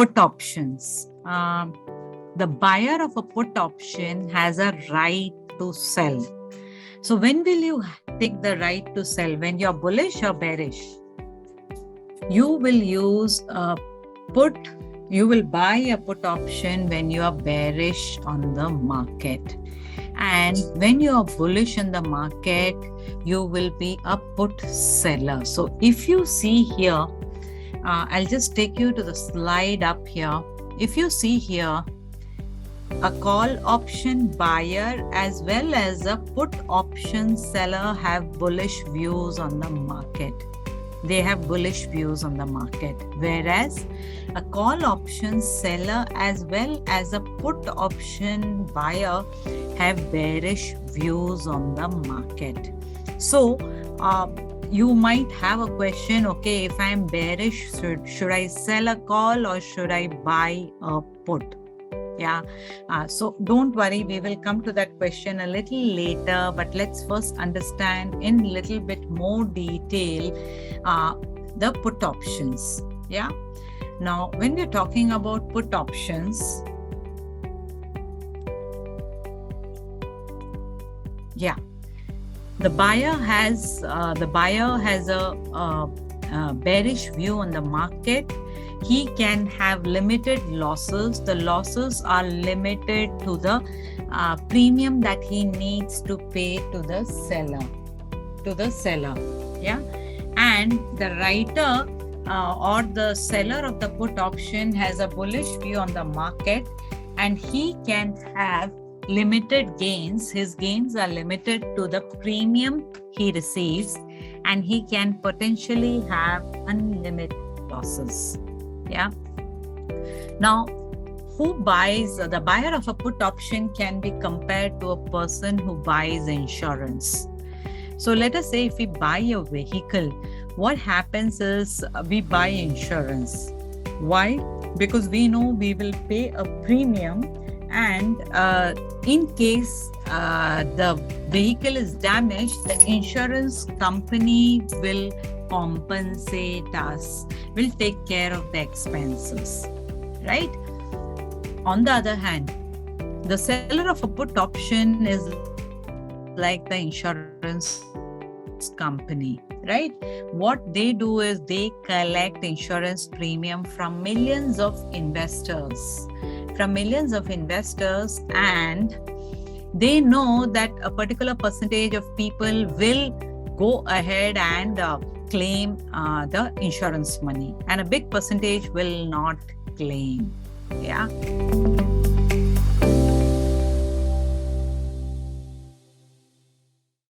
put options. The buyer of a put option has a right to sell. So when will you take the right to sell? When you're bullish or bearish? You will use a put. You will buy a put option when you are bearish on the market. And when you are bullish in the market, you will be a put seller. So if you see here, I'll just take you to the slide up here. If you see here, a call option buyer as well as a put option seller have bullish views on the market. They have bullish views on the market, whereas a call option seller as well as a put option buyer have bearish views on the market. So you might have a question, okay, if I'm bearish, should I sell a call or should I buy a put? Yeah, so don't worry, we will come to that question a little later, but let's first understand in a little bit more detail the put options. Yeah, now when we're talking about put options, yeah, the buyer has a bearish view on the market. He can have limited losses. The losses are limited to the premium that he needs to pay to the seller. Yeah, and the writer or the seller of the put option has a bullish view on the market, and he can have limited gains. His gains are limited to the premium he receives, and he can potentially have unlimited losses. Yeah. Now, who buys? The buyer of a put option can be compared to a person who buys insurance. So let us say if we buy a vehicle, what happens is we buy insurance. Why? Because we know we will pay a premium, and in case the vehicle is damaged, the insurance company will compensate us, will take care of the expenses, right? On the other hand, the seller of a put option is like the insurance company, right? What they do is they collect insurance premium from millions of investors, and they know that a particular percentage of people will go ahead and claim the insurance money, and a big percentage will not claim. Yeah.